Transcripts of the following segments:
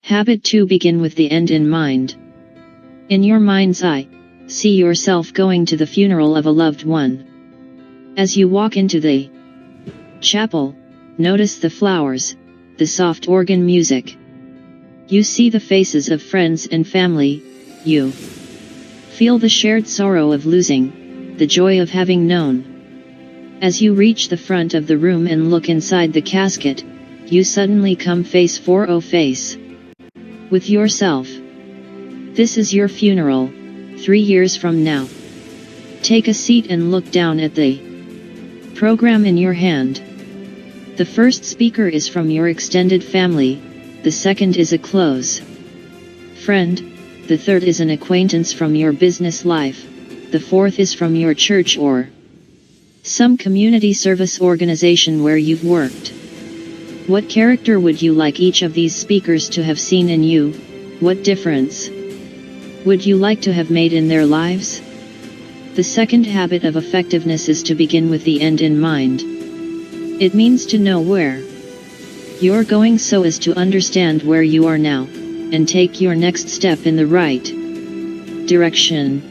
Habit 2. Begin with the end in mind. In your mind's eye, see yourself going to the funeral of a loved one. As you walk into the chapel, notice the flowers, the soft organ music. You see the faces of friends and family. You feel the shared sorrow of losing, the joy of having known. As you reach the front of the room and look inside the casket, you suddenly come face to face with yourself. This is your funeral, 3 years from now. Take a seat and look down at the program in your hand. The first speaker is from your extended family, the second is a close friend, the third is an acquaintance from your business life, the fourth is from your church or some community service organization where you've worked. What character would you like each of these speakers to have seen in you? What difference would you like to have made in their lives? The second habit of effectiveness is to begin with the end in mind. It means to know where you're going so as to understand where you are now, and take your next step in the right direction.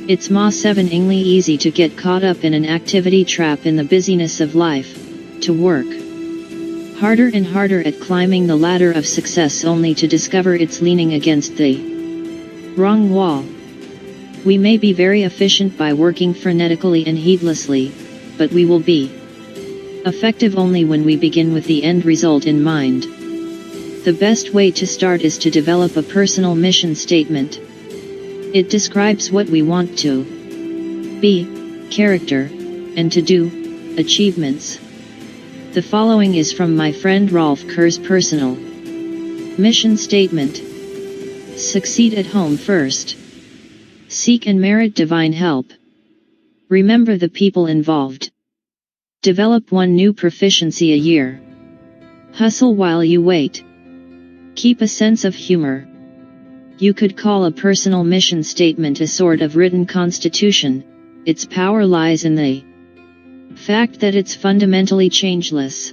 It's seemingly easy to get caught up in an activity trap in the busyness of life, to work harder and harder at climbing the ladder of success only to discover it's leaning against the wrong wall. We may be very efficient by working frenetically and heedlessly, but we will be effective only when we begin with the end result in mind. The best way to start is to develop a personal mission statement. It describes what we want to be, character, and to do, achievements. The following is from my friend Rolf Kerr's personal mission statement. Succeed at home first. Seek and merit divine help. Remember the people involved. Develop one new proficiency a year. Hustle while you wait. Keep a sense of humor. You could call a personal mission statement a sort of written constitution. Its power lies in the fact that it's fundamentally changeless.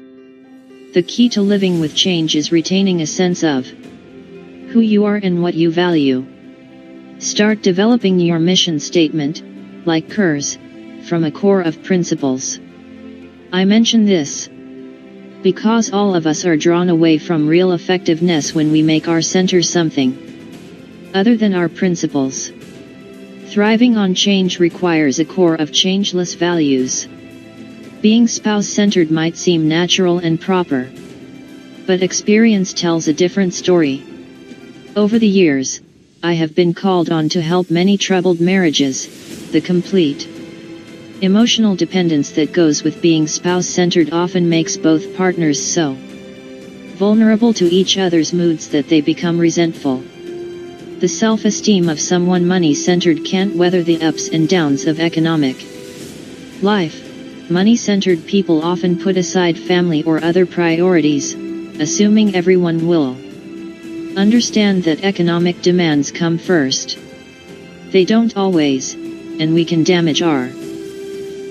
The key to living with change is retaining a sense of who you are and what you value. Start developing your mission statement, like Kerr's, from a core of principles. I mention this because all of us are drawn away from real effectiveness when we make our center something other than our principles. Thriving on change requires a core of changeless values. Being spouse-centered might seem natural and proper, but experience tells a different story. Over the years, I have been called on to help many troubled marriages. The complete emotional dependence that goes with being spouse-centered often makes both partners so vulnerable to each other's moods that they become resentful. The self-esteem of someone money-centered can't weather the ups and downs of economic life. Money-centered people often put aside family or other priorities, assuming everyone will understand that economic demands come first. They don't always, and we can damage our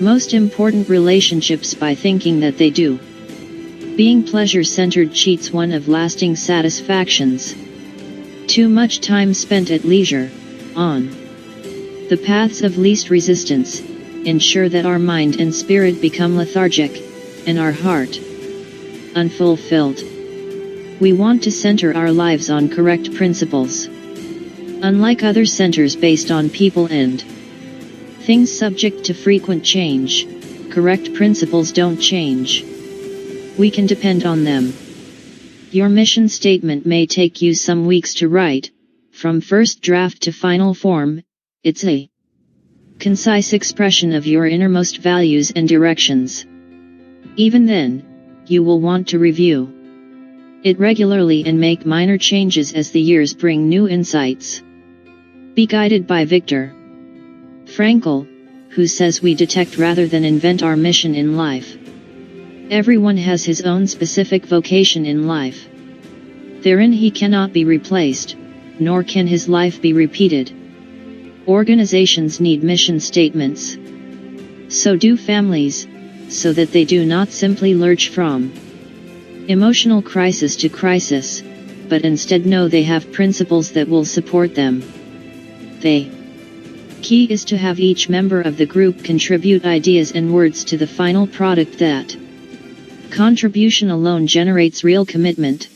most important relationships by thinking that they do. Being pleasure-centered cheats one of lasting satisfactions. Too much time spent at leisure, on the paths of least resistance, ensure that our mind and spirit become lethargic, and our heart unfulfilled. We want to center our lives on correct principles. Unlike other centers based on people and things subject to frequent change, correct principles don't change. We can depend on them. Your mission statement may take you some weeks to write. From first draft to final form, it's a concise expression of your innermost values and directions. Even then, you will want to review it regularly and make minor changes as the years bring new insights. Be guided by Viktor Frankl, who says we detect rather than invent our mission in life. Everyone has his own specific vocation in life. Therein he cannot be replaced, nor can his life be repeated. Organizations need mission statements. So do families, so that they do not simply lurch from emotional crisis to crisis, but instead know they have principles that will support them. The key is to have each member of the group contribute ideas and words to the final product. That contribution alone generates real commitment.